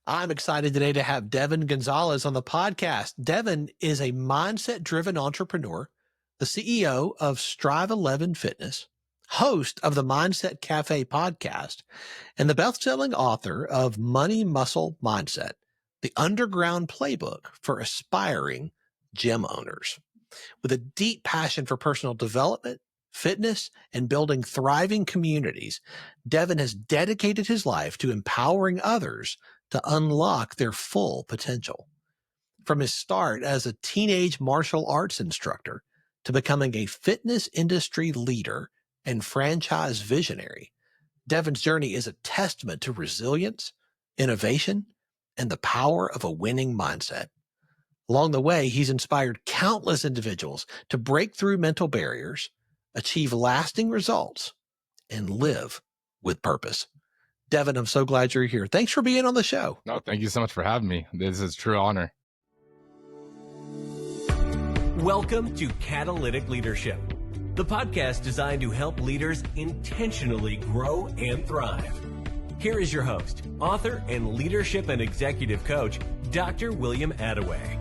I'm excited today to have Devan Gonzalez on the podcast. Devan is a mindset-driven entrepreneur, the CEO of Strive 11 Fitness, host of the Mindset Cafe podcast, and the best-selling author of Money Muscle Mindset, the underground playbook for aspiring gym owners. With a deep passion for personal development, fitness, and building thriving communities, Devan has dedicated his life to empowering others to unlock their full potential. From his start as a teenage martial arts instructor to becoming a fitness industry leader and franchise visionary, Devan's journey is a testament to resilience, innovation, and the power of a winning mindset. Along the way, he's inspired countless individuals to break through mental barriers, achieve lasting results, and live with purpose. Devan, I'm so glad you're here. Thanks for being on the show. No, thank you so much for having me. This is a true honor. Welcome to Catalytic Leadership, the podcast designed to help leaders intentionally grow and thrive. Here is your host, author, and leadership and executive coach, Dr. William Attaway.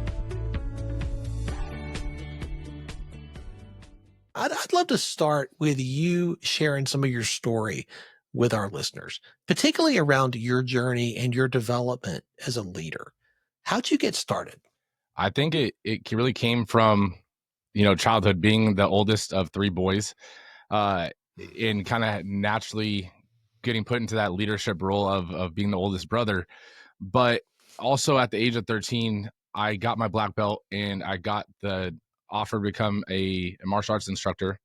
I'd love to start with you sharing some of your story with our listeners, particularly around your journey and your development as a leader. How'd you get started? I think it really came from, childhood, being the oldest of three boys, and kind of naturally getting put into that leadership role of being the oldest brother. But also at the age of 13, I got my black belt and I got the offer to become a martial arts instructor.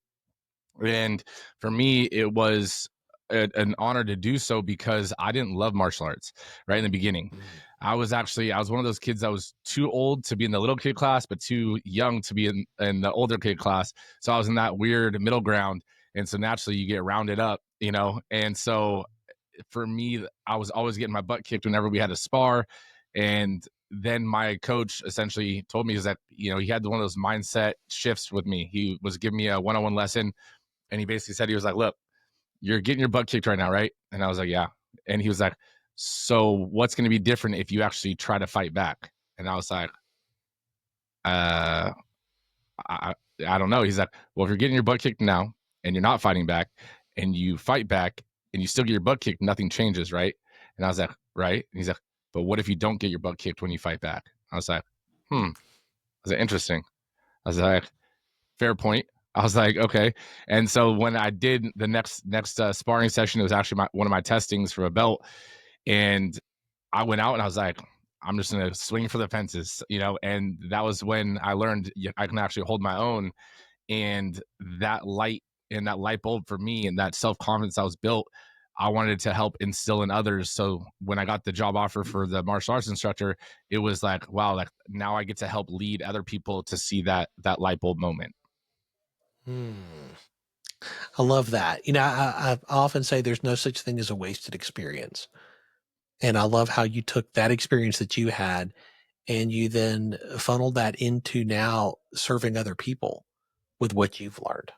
And for me, it was an honor to do so because I didn't love martial arts right in the beginning. I was one of those kids that was too old to be in the little kid class, but too young to be in the older kid class. So I was in that weird middle ground. And so naturally you get rounded up, and so for me, I was always getting my butt kicked whenever we had to spar. And then my coach essentially told me is that, he had one of those mindset shifts with me. He was giving me a one-on-one lesson. And he basically said, he was like, look, you're getting your butt kicked right now, right? And I was like, yeah. And he was like, so what's going to be different if you actually try to fight back? And I was like, I don't know. He's like, well, if you're getting your butt kicked now and you're not fighting back and you fight back and you still get your butt kicked, nothing changes, right? And I was like, right? And he's like, but what if you don't get your butt kicked when you fight back? I was like, I was like, interesting. I was like, fair point. I was like, okay. And so when I did the next sparring session, it was actually one of my testings for a belt. And I went out and I was like, I'm just going to swing for the fences, and that was when I learned I can actually hold my own. And that light bulb for me and that self-confidence I was built, I wanted to help instill in others. So when I got the job offer for the martial arts instructor, it was like, wow, like now I get to help lead other people to see that light bulb moment. I love that. I often say there's no such thing as a wasted experience. And I love how you took that experience that you had and you then funneled that into now serving other people with what you've learned.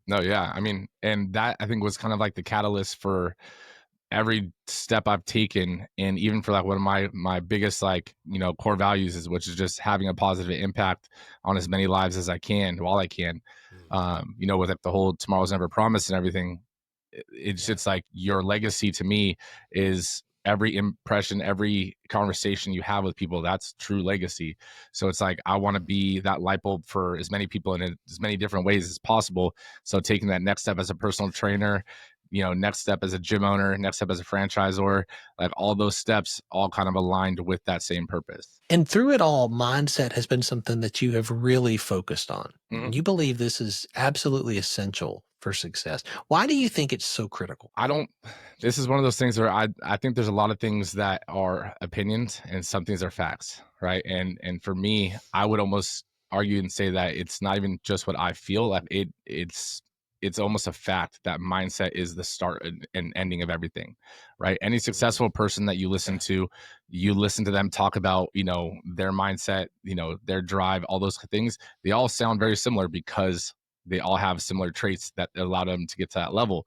No, yeah. I mean, and that I think was kind of like the catalyst for every step I've taken. And even for like one of my biggest, core values which is just having a positive impact on as many lives as I can while I can, with like the whole tomorrow's never promised and everything. It's like your legacy to me is every impression, every conversation you have with people, that's true legacy. So it's like, I want to be that light bulb for as many people in as many different ways as possible. So taking that next step as a personal trainer, next step as a gym owner, next step as a franchisor, like all those steps all kind of aligned with that same purpose. And through it all, mindset has been something that you have really focused on. Mm-hmm. You believe this is absolutely essential for success. Why do you think it's so critical? This is one of those things where I think there's a lot of things that are opinions and some things are facts, right? And for me, I would almost argue and say that it's not even just what I feel. Like it's almost a fact that mindset is the start and ending of everything, right? Any successful person that you listen to them talk about, their mindset, their drive, all those things, they all sound very similar because they all have similar traits that allow them to get to that level.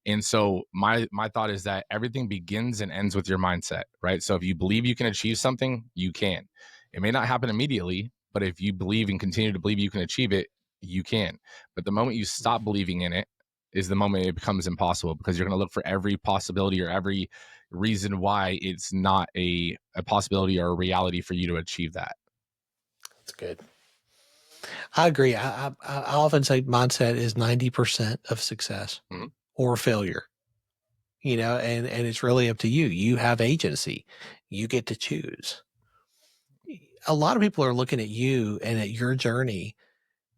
And so my thought is that everything begins and ends with your mindset, right? So if you believe you can achieve something, you can. It may not happen immediately, but if you believe and continue to believe you can achieve it, you can. But the moment you stop believing in it is the moment it becomes impossible, because you're going to look for every possibility or every reason why it's not a possibility or a reality for you to achieve that. That's good. I agree. I often say mindset is 90% of success or failure, and it's really up to you. You have agency. You get to choose. A lot of people are looking at you and at your journey,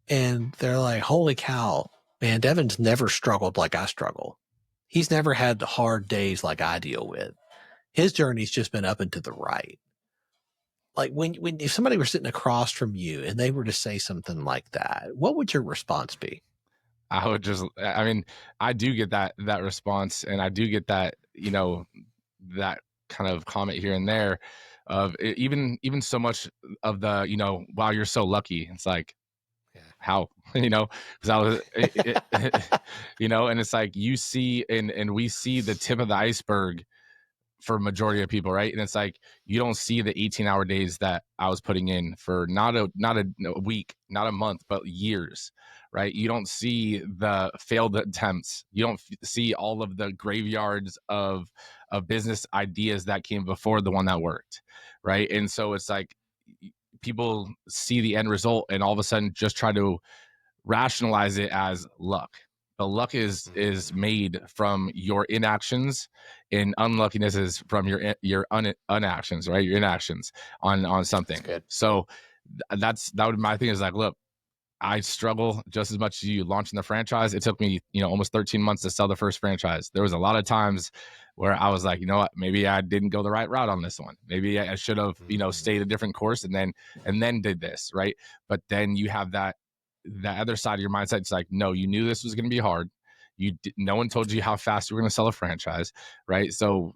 and they're like, holy cow, man, Devan's never struggled like I struggle. He's never had hard days like I deal with. His journey's just been up and to the right. Like if somebody were sitting across from you and they were to say something like that, what would your response be? I would just, I mean, I do get that response, and I do get that, that kind of comment here and there of even so much of the, wow, you're so lucky. It's like, how, because I was, and it's like you see, and we see the tip of the iceberg for majority of people, right? And it's like you don't see the 18-hour days that I was putting in for not a week, not a month, but years, right? You don't see the failed attempts. You don't see all of the graveyards of business ideas that came before the one that worked, right? And so it's like people see the end result and all of a sudden just try to rationalize it as luck. But luck is made from your inactions, and unluckiness is from your unactions, right? Your inactions on something. So that would my thing is like, look, I struggle just as much as you launching the franchise. It took me, almost 13 months to sell the first franchise. There was a lot of times where I was like, you know what, maybe I didn't go the right route on this one. Maybe I should have, stayed a different course and then did this, right? But then you have that other side of your mindset. It's like, no, you knew this was going to be hard. No one told you how fast you were going to sell a franchise, right? So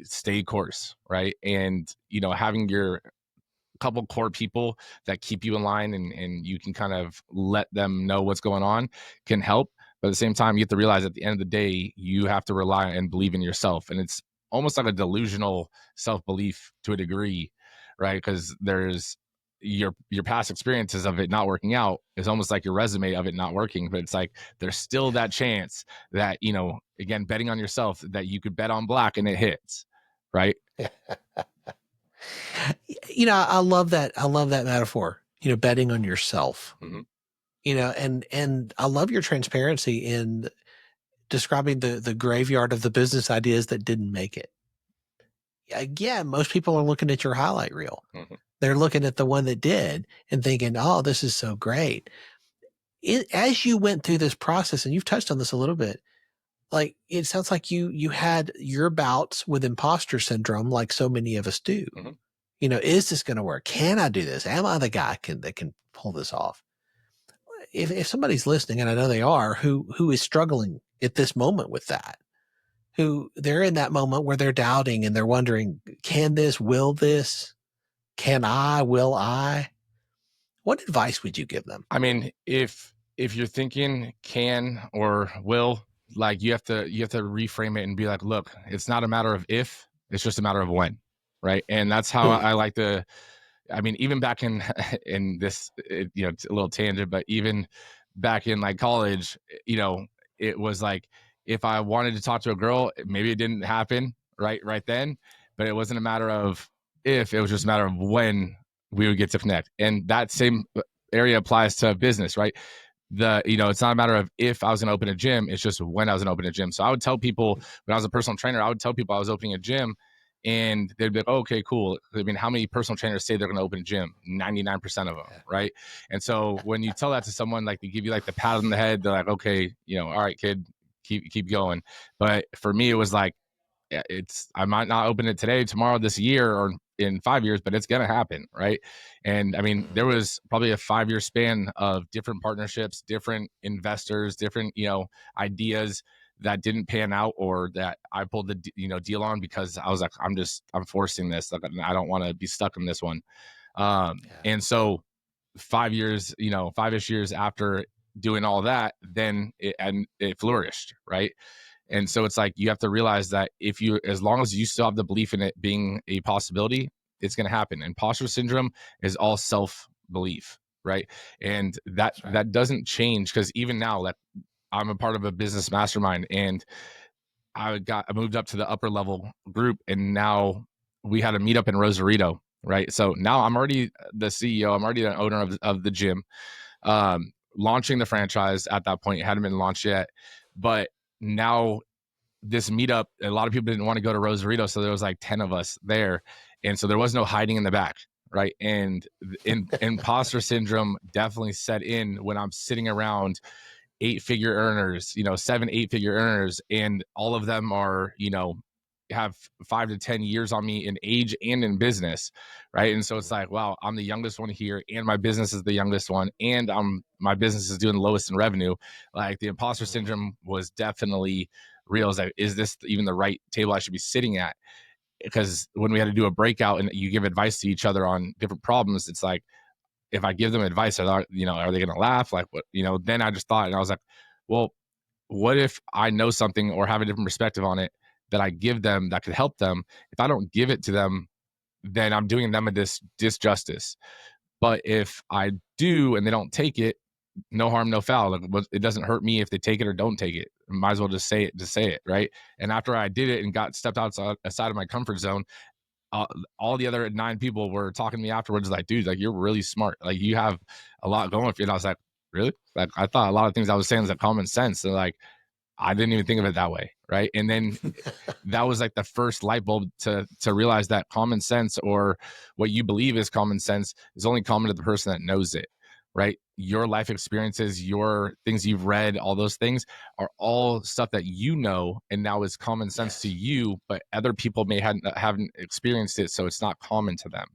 stay course, right? And having your couple core people that keep you in line and you can kind of let them know what's going on can help. But at the same time, you have to realize at the end of the day, you have to rely and believe in yourself. And it's almost like a delusional self-belief to a degree, right? Because there's your past experiences of it not working out is almost like your resume of it not working. But it's like there's still that chance that, again, betting on yourself, that you could bet on black and it hits, right? I love that. I love that metaphor, betting on yourself, and I love your transparency in describing the graveyard of the business ideas that didn't make it. Again, most people are looking at your highlight reel. They're looking at the one that did and thinking, oh, this is so great. As you went through this process, and you've touched on this a little bit, like it sounds like you had your bouts with imposter syndrome, like so many of us do. Is this going to work? Can I do this? Am I the guy that can pull this off? If somebody's listening, and I know they are, who is struggling at this moment with that, who they're in that moment where they're doubting and they're wondering, will this, will I? What advice would you give them? I mean, if you're thinking can or will, like you have to reframe it and be like, look, it's not a matter of if, it's just a matter of when, right? And that's how I like to. I mean, even back in this, it's a little tangent, but even back in like college, it was like if I wanted to talk to a girl, maybe it didn't happen right then, but it wasn't a matter of if, it was just a matter of when we would get to connect. And that same area applies to business, right? It's not a matter of if I was going to open a gym, it's just when I was going to open a gym. So I would tell people when I was a personal trainer, I would tell people I was opening a gym. And they'd be like, oh, okay, cool. I mean, how many personal trainers say they're going to open a gym? 99% of them, right? And so when you tell that to someone, like they give you like the pat on the head, they're like, okay, all right, kid, keep going. But for me, it was like, I might not open it today, tomorrow, this year, or in 5 years, but it's going to happen, right? And I mean, there was probably a 5-year span of different partnerships, different investors, different, ideas that didn't pan out, or that I pulled the deal on because I was like, I'm forcing this. Like, I don't want to be stuck in this one. And so 5 years, 5-ish years after doing all that, then it flourished, right? And so it's like, you have to realize that as long as you still have the belief in it being a possibility, it's going to happen. Imposter syndrome is all self-belief, right? And that doesn't change, because even now, like, I'm a part of a business mastermind, and I moved up to the upper level group, and now we had a meetup in Rosarito, right? So now I'm already the CEO, I'm already the owner of the gym, launching the franchise. At that point, it hadn't been launched yet, but now this meetup, a lot of people didn't want to go to Rosarito, so there was like 10 of us there, and so there was no hiding in the back, right? And imposter syndrome definitely set in when I'm sitting around 8-figure earners, 7-8-figure earners, and all of them are, have 5 to 10 years on me in age and in business, right? And so it's like, wow, I'm the youngest one here, and my business is the youngest one, and my business is doing the lowest in revenue. Like, the imposter syndrome was definitely real. Is like, is this even the right table I should be sitting at? Because when we had to do a breakout and you give advice to each other on different problems, it's like, if I give them advice, are they going to laugh? Like, what, then I just thought, and I was like, well, what if I know something or have a different perspective on it that I give them that could help them? If I don't give it to them, then I'm doing them a disjustice. But if I do and they don't take it, no harm, no foul. Like, it doesn't hurt me if they take it or don't take it. Might as well just say it, right? And after I did it and stepped outside of my comfort zone, all the other 9 people were talking to me afterwards, like, dude, like, you're really smart. Like, you have a lot going for you. And I was like, really? Like, I thought a lot of things I was saying was like common sense. And like, I didn't even think of it that way, right? And then that was like the first light bulb to realize that common sense, or what you believe is common sense, is only common to the person that knows it, right? Your life experiences, your things you've read, all those things are all stuff that you know, and now is common sense to you, but other people may haven't experienced it, so it's not common to them.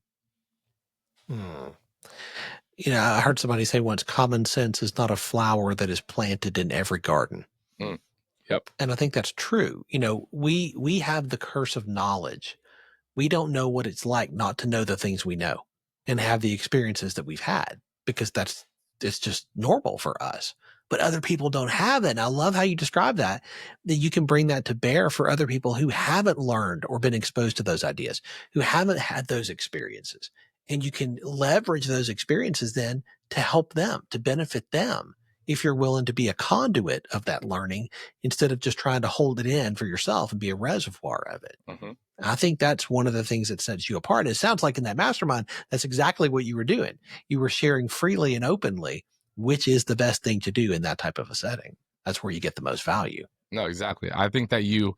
I heard somebody say once, common sense is not a flower that is planted in every garden. Yep. And I think that's true. We have the curse of knowledge. We don't know what it's like not to know the things we know and have the experiences that we've had, because it's just normal for us. But other people don't have it. And I love how you describe that you can bring that to bear for other people who haven't learned or been exposed to those ideas, who haven't had those experiences. And you can leverage those experiences then to help them, to benefit them, if you're willing to be a conduit of that learning instead of just trying to hold it in for yourself and be a reservoir of it. Mm-hmm. I think that's one of the things that sets you apart. It sounds like in that mastermind, that's exactly what you were doing. You were sharing freely and openly, which is the best thing to do in that type of a setting. That's where you get the most value. No, exactly. I think that you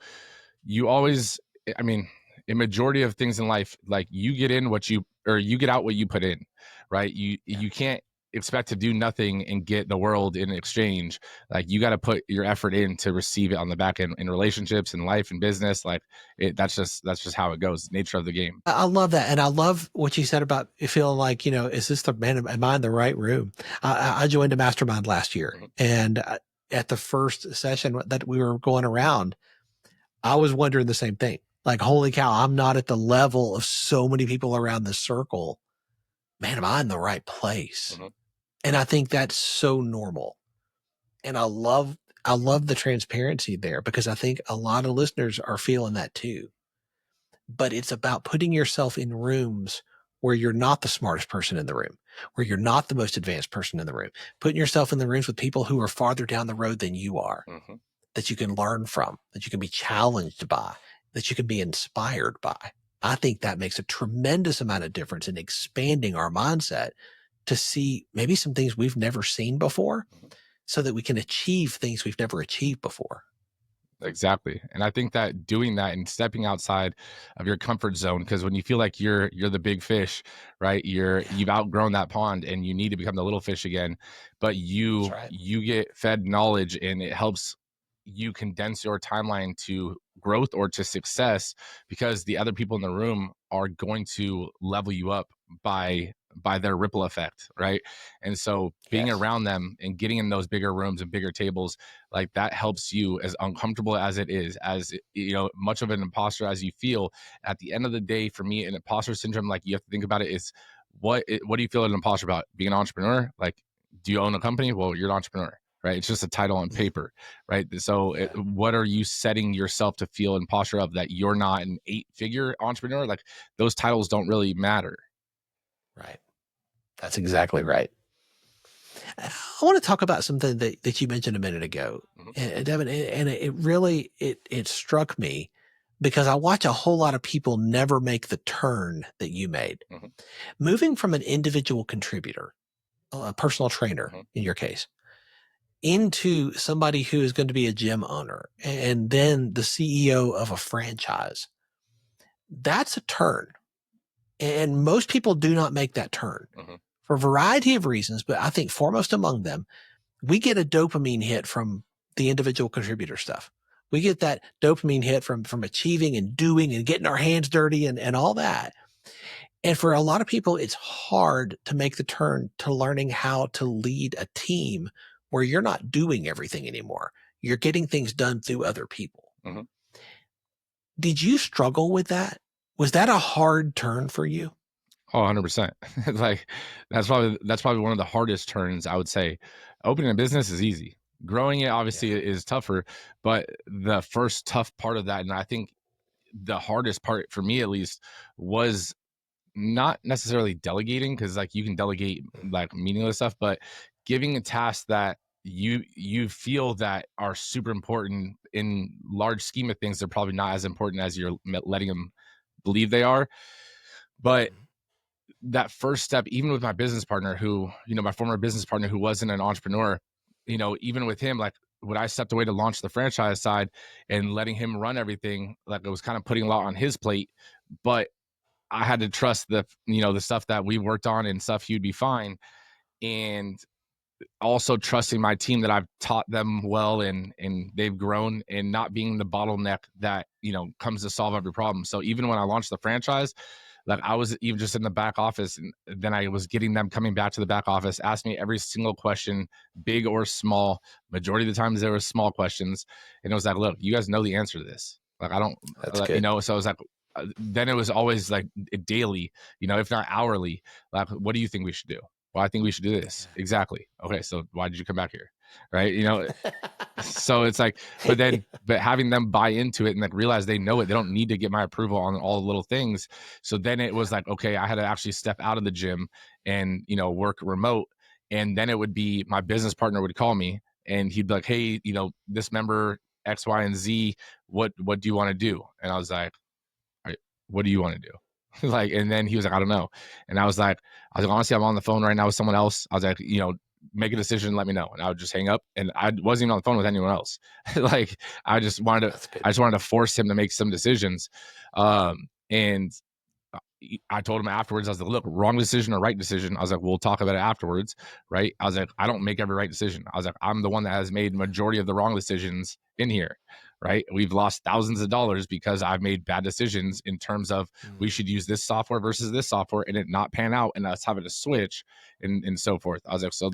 always, I mean, a majority of things in life, like, you get out what you put in, right? You can't expect to do nothing and get the world in exchange. Like, you got to put your effort in to receive it on the back end, in relationships and life and business. Like, that's just how it goes. Nature of the game. I love that. And I love what you said about feeling like, is this am I in the right room? I joined a mastermind last year, and at the first session that we were going around, I was wondering the same thing. Like, holy cow, I'm not at the level of so many people around the circle. Man, am I in the right place? And I think that's so normal. And I love the transparency there, because I think a lot of listeners are feeling that too. But it's about putting yourself in rooms where you're not the smartest person in the room, where you're not the most advanced person in the room, putting yourself in the rooms with people who are farther down the road than you are, that you can learn from, that you can be challenged by, that you can be inspired by. I think that makes a tremendous amount of difference in expanding our mindset to see maybe some things we've never seen before, so that we can achieve things we've never achieved before. Exactly. And I think that doing that and stepping outside of your comfort zone, because when you feel like you're the big fish, right? You've outgrown that pond and you need to become the little fish again. But you get fed knowledge, and it helps you condense your timeline to growth or to success, because the other people in the room are going to level you up by their ripple effect, right? And so being around them and getting in those bigger rooms and bigger tables, like, that helps you, as uncomfortable as it is, as much of an imposter as you feel. At the end of the day, for me, an imposter syndrome, like, you have to think about it, is what do you feel an imposter about? Being an entrepreneur? Like, do you own a company? Well, you're an entrepreneur, right? It's just a title on paper, right? So what are you setting yourself to feel imposter of, that you're not an 8-figure entrepreneur? Like, those titles don't really matter. Right. That's exactly right. I want to talk about something that you mentioned a minute ago, and Devin, and it really, it struck me because I watch a whole lot of people never make the turn that you made. Moving from an individual contributor, a personal trainer in your case, into somebody who is going to be a gym owner and then the CEO of a franchise. That's a turn. And most people do not make that turn for a variety of reasons. But I think foremost among them, we get a dopamine hit from the individual contributor stuff. We get that dopamine hit from achieving and doing and getting our hands dirty and all that. And for a lot of people, it's hard to make the turn to learning how to lead a team where you're not doing everything anymore. You're getting things done through other people. Did you struggle with that? Was that a hard turn for you? Oh, 100%. Like, that's probably one of the hardest turns, I would say. Opening a business is easy. Growing it obviously is tougher, but the first tough part of that, and I think the hardest part for me at least, was not necessarily delegating, because like you can delegate like meaningless stuff, but giving a task that you feel that are super important in large scheme of things. They're probably not as important as you're letting them believe they are. But that first step, even with my business partner, who, my former business partner who wasn't an entrepreneur, even with him, like when I stepped away to launch the franchise side and letting him run everything, like it was kind of putting a lot on his plate, but I had to trust the stuff that we worked on and stuff he'd be fine. And also trusting my team that I've taught them well and they've grown, and not being the bottleneck that, comes to solve every problem. So even when I launched the franchise, like I was even just in the back office, and then I was getting them coming back to the back office, asking me every single question, big or small. Majority of the times there were small questions. And it was like, look, you guys know the answer to this. Like, I don't, so I was like, then it was always like daily, if not hourly, like, what do you think we should do? Well, I think we should do this. Exactly. Okay. So why did you come back here? Right. So it's like, but having them buy into it and like realize they know it, they don't need to get my approval on all the little things. So then it was like, okay, I had to actually step out of the gym and, work remote. And then it would be my business partner would call me and he'd be like, hey, this member X, Y, and Z, what do you want to do? And I was like, all right, what do you want to do? Like, and then he was like, I don't know. And I was like, honestly, I'm on the phone right now with someone else. I was like, make a decision, let me know. And I would just hang up, and I wasn't even on the phone with anyone else. Like, I just wanted to force him to make some decisions. And I told him afterwards, I was like, look, wrong decision or right decision. I was like, we'll talk about it afterwards. Right. I was like, I don't make every right decision. I was like, I'm the one that has made majority of the wrong decisions in here. Right. We've lost thousands of dollars because I've made bad decisions in terms of we should use this software versus this software, and it not pan out and us having to switch and so forth. I was like, so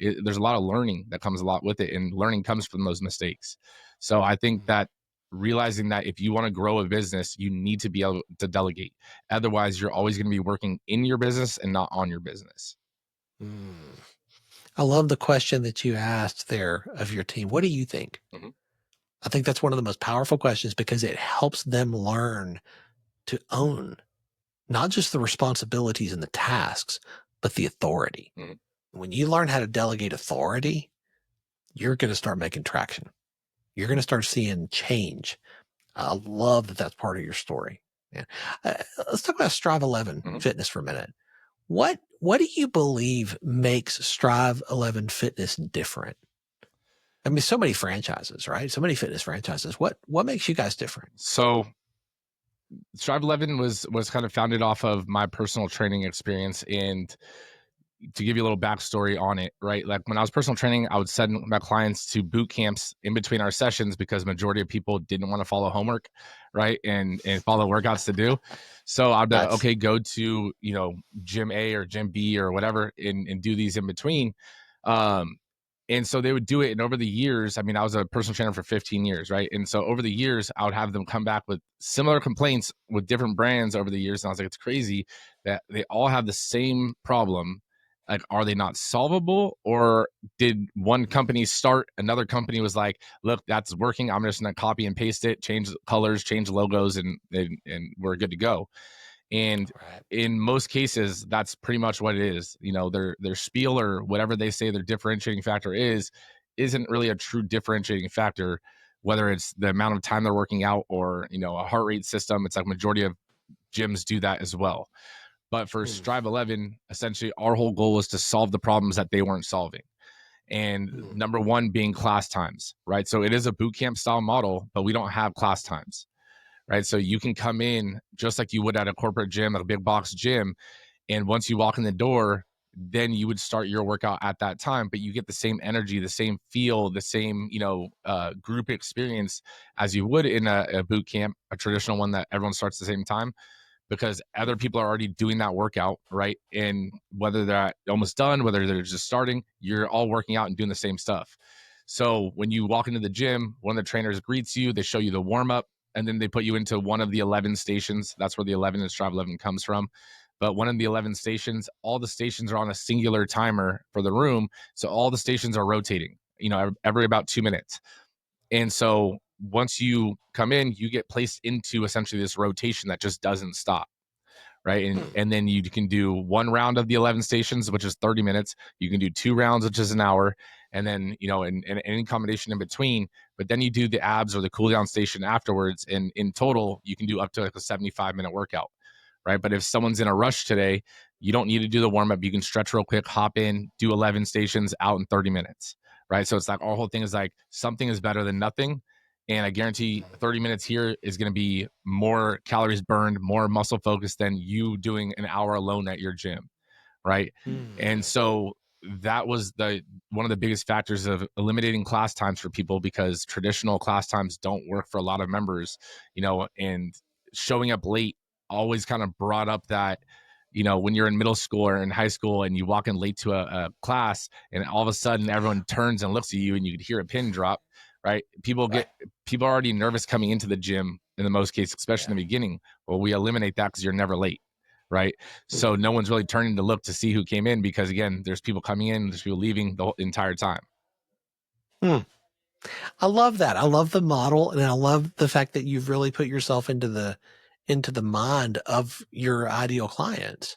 there's a lot of learning that comes a lot with it, and learning comes from those mistakes. So I think that realizing that if you want to grow a business, you need to be able to delegate. Otherwise, you're always going to be working in your business and not on your business. I love the question that you asked there of your team. What do you think? I think that's one of the most powerful questions, because it helps them learn to own not just the responsibilities and the tasks, but the authority. When you learn how to delegate authority, you're going to start making traction. You're going to start seeing change. I love that that's part of your story. Yeah. Let's talk about Strive 11 Fitness for a minute. What do you believe makes Strive 11 Fitness different? I mean, so many franchises, right? So many fitness franchises. What makes you guys different? So Strive 11 was kind of founded off of my personal training experience. And to give you a little backstory on it, right? Like when I was personal training, I would send my clients to boot camps in between our sessions because majority of people didn't want to follow homework, right? And follow workouts to do. So I'd be like, okay, go to, gym A or gym B or whatever and do these in between. And so they would do it. And over the years, I mean, I was a personal trainer for 15 years, right? And so over the years, I would have them come back with similar complaints with different brands over the years. And I was like, it's crazy that they all have the same problem like, are they not solvable, or did one company start, another company was like, look, that's working, I'm just gonna copy and paste it, change colors, change logos, and we're good to go. And in most cases, that's pretty much what it is. Their spiel or whatever they say their differentiating factor isn't really a true differentiating factor, whether it's the amount of time they're working out or a heart rate system. It's like majority of gyms do that as well. But for Strive 11, essentially our whole goal was to solve the problems that they weren't solving. And number one being class times, right? So it is a boot camp style model, but we don't have class times, right? So you can come in just like you would at a corporate gym, at a big box gym. And once you walk in the door, then you would start your workout at that time, but you get the same energy, the same feel, the same, group experience as you would in a boot camp, a traditional one that everyone starts at the same time, because other people are already doing that workout, right? And whether they're almost done, whether they're just starting, you're all working out and doing the same stuff. So when you walk into the gym, one of the trainers greets you, they show you the warm up, and then they put you into one of the 11 stations. That's where the 11 in Strive 11 comes from. But one of the 11 stations, all the stations are on a singular timer for the room. So all the stations are rotating, every about 2 minutes. And so once you come in, you get placed into essentially this rotation that just doesn't stop, right? And then you can do one round of the 11 stations, which is 30 minutes. You can do 2 rounds, which is an hour, and then and any combination in between. But then you do the abs or the cool down station afterwards, and in total you can do up to like a 75-minute workout, right? But if someone's in a rush today, you don't need to do the warm up. You can stretch real quick, hop in, do 11 stations, out in 30 minutes. Right. So it's like our whole thing is like something is better than nothing. And I guarantee 30 minutes here is going to be more calories burned, more muscle focused than you doing an hour alone at your gym. Right. And so that was one of the biggest factors of eliminating class times for people, because traditional class times don't work for a lot of members, and showing up late always kind of brought up that, when you're in middle school or in high school and you walk in late to a class and all of a sudden everyone turns and looks at you and you could hear a pin drop, right? People are already nervous coming into the gym in the most cases, especially in the beginning. Well, we eliminate that because you're never late, right? So no one's really turning to look to see who came in, because again, there's people coming in, there's people leaving the whole entire time. I love that. I love the model, and I love the fact that you've really put yourself into the mind of your ideal clients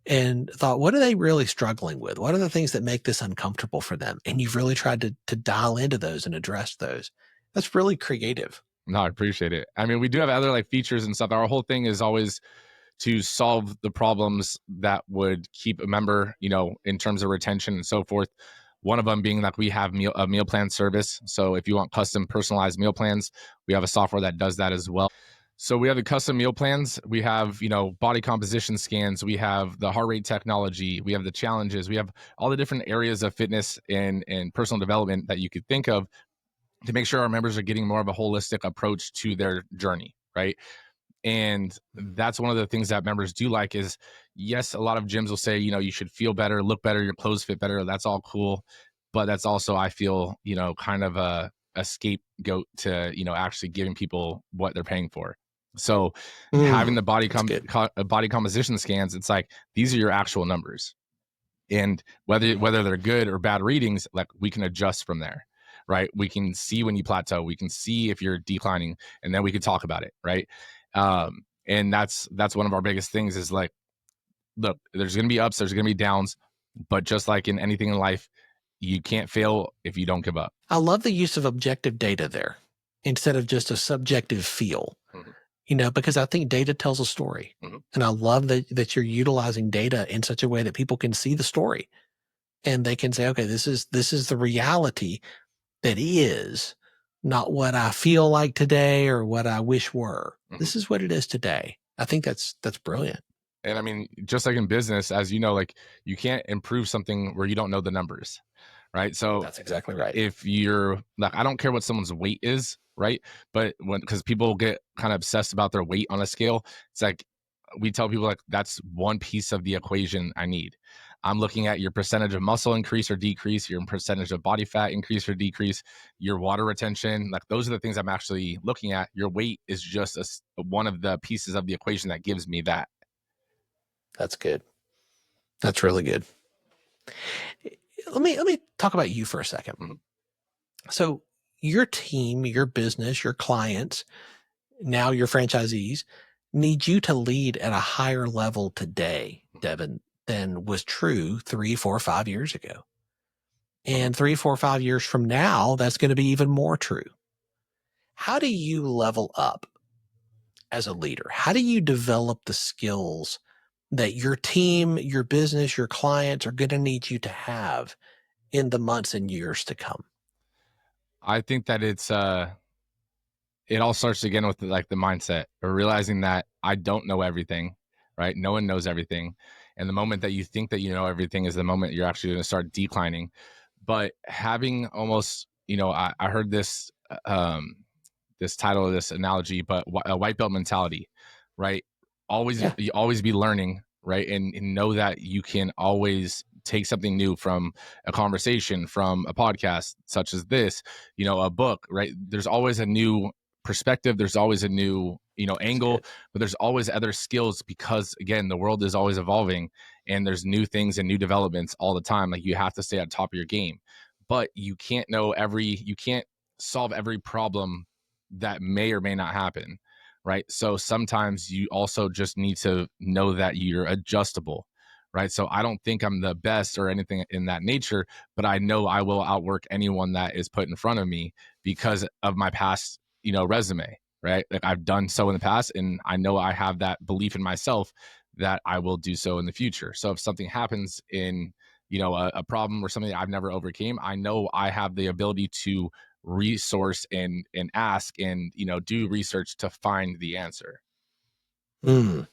and thought, what are they really struggling with? What are the things that make this uncomfortable for them? And you've really tried to dial into those and address those. That's really creative. No, I appreciate it. I mean, we do have other like features and stuff. Our whole thing is always to solve the problems that would keep a member, in terms of retention and so forth. One of them being like we have a meal plan service. So if you want custom personalized meal plans, we have a software that does that as well. So we have the custom meal plans. We have, body composition scans. We have the heart rate technology. We have the challenges. We have all the different areas of fitness and personal development that you could think of to make sure our members are getting more of a holistic approach to their journey, right? And that's one of the things that members do like is, yes, a lot of gyms will say, you should feel better, look better, your clothes fit better. That's all cool. But that's also, I feel, kind of a scapegoat to, actually giving people what they're paying for. So having the body composition scans, it's like, these are your actual numbers. And whether they're good or bad readings, like we can adjust from there, right? We can see when you plateau, we can see if you're declining, and then we can talk about it, right? And that's one of our biggest things is like, look, there's going to be ups, there's going to be downs, but just like in anything in life, you can't fail if you don't give up. I love the use of objective data there instead of just a subjective feel, because I think data tells a story. And I love that you're utilizing data in such a way that people can see the story and they can say, okay, this is the reality that is, not what I feel like today or what I wish were. This is what it is today. I think that's brilliant. And I mean, just like in business, as you know, like you can't improve something where you don't know the numbers, right? So that's exactly right. If you're like, I don't care what someone's weight is, right? But because people get kind of obsessed about their weight on a scale, it's like, we tell people like, that's one piece of the equation I need. I'm looking at your percentage of muscle increase or decrease, your percentage of body fat increase or decrease, your water retention. Like those are the things I'm actually looking at. Your weight is just one of the pieces of the equation that gives me that. That's good. That's really good. Let me talk about you for a second. Mhm. So your team, your business, your clients, now your franchisees need you to lead at a higher level today, Devin, than was true 3, 4, 5 years ago. And 3, 4, 5 years from now, that's going to be even more true. How do you level up as a leader? How do you develop the skills that your team, your business, your clients are going to need you to have in the months and years to come? I think that it all starts again with like the mindset or realizing that I don't know everything, right? No one knows everything. And the moment that you think that you know everything is the moment you're actually going to start declining. But having almost, I heard this title of this analogy, but a white belt mentality, right? Yeah. You always be learning, right? And know that you can always take something new from a conversation, from a podcast such as this, a book, right? There's always a new perspective. There's always a new, angle, but there's always other skills because again, the world is always evolving and there's new things and new developments all the time. Like you have to stay on top of your game, but you can't you can't solve every problem that may or may not happen, right? So sometimes you also just need to know that you're adjustable, right? So I don't think I'm the best or anything in that nature, but I know I will outwork anyone that is put in front of me because of my past, resume, right? Like I've done so in the past and I know I have that belief in myself that I will do so in the future. So if something happens in, a problem or something that I've never overcame, I know I have the ability to resource and ask and do research to find the answer. I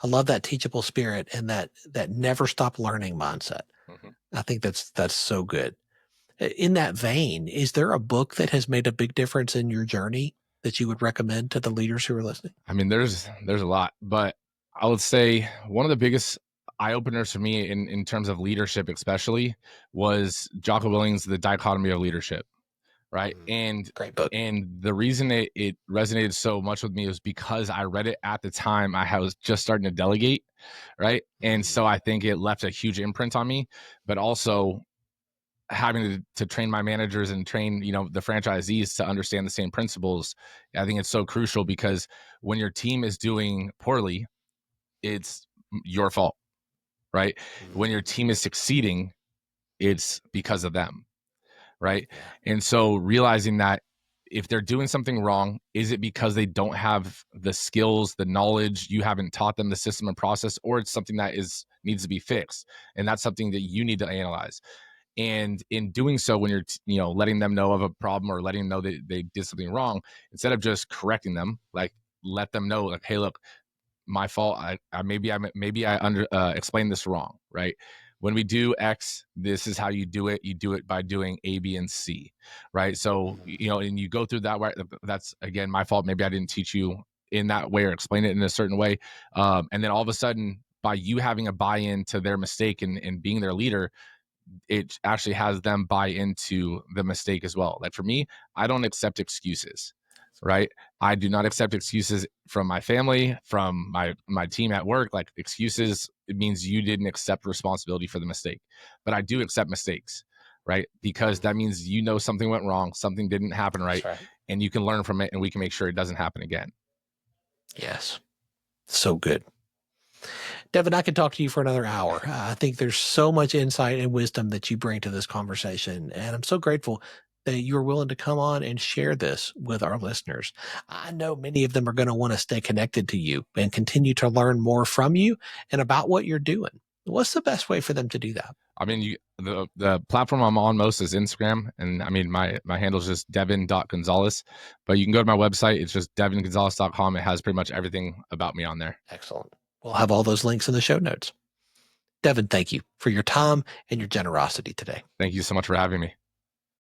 love that teachable spirit and that never stop learning mindset. Mm-hmm. I think that's so good. In that vein, is there a book that has made a big difference in your journey that you would recommend to the leaders who are listening? I mean, there's a lot, but I would say one of the biggest eye openers for me in terms of leadership, especially, was Jocko Willink's The Dichotomy of Leadership. Right. Great book. And the reason it resonated so much with me was because I read it at the time I was just starting to delegate. Right. And so I think it left a huge imprint on me, but also having to train my managers and train, the franchisees to understand the same principles. I think it's so crucial because when your team is doing poorly, it's your fault. Right. When your team is succeeding, it's because of them. Right. Yeah. And so realizing that if they're doing something wrong, is it because they don't have the skills, the knowledge, you haven't taught them the system and process, or it's something that needs to be fixed? And that's something that you need to analyze. And in doing so, when you're, letting them know of a problem or letting them know that they did something wrong, instead of just correcting them, like let them know, like, hey, look, my fault. Maybe I explained this wrong, right? When we do X, this is how you do it. You do it by doing A, B, and C, right? So, and you go through that way. That's again my fault. Maybe I didn't teach you in that way or explain it in a certain way. And then all of a sudden, by you having a buy-in to their mistake and being their leader, it actually has them buy into the mistake as well. Like for me, I don't accept excuses, right? I do not accept excuses from my family, from my team at work. Like excuses, it means you didn't accept responsibility for the mistake. But I do accept mistakes, right? Because that means something went wrong, something didn't happen right, and you can learn from it and we can make sure it doesn't happen again. Yes. So good. Devin, I could talk to you for another hour. I think there's so much insight and wisdom that you bring to this conversation. And I'm so grateful that you are willing to come on and share this with our listeners. I know many of them are going to want to stay connected to you and continue to learn more from you and about what you're doing. What's the best way for them to do that? I mean, the platform I'm on most is Instagram. And I mean, my handle is just Devan.Gonzalez, but you can go to my website. It's just DevanGonzalez.com. It has pretty much everything about me on there. Excellent. We'll have all those links in the show notes. Devin, thank you for your time and your generosity today. Thank you so much for having me.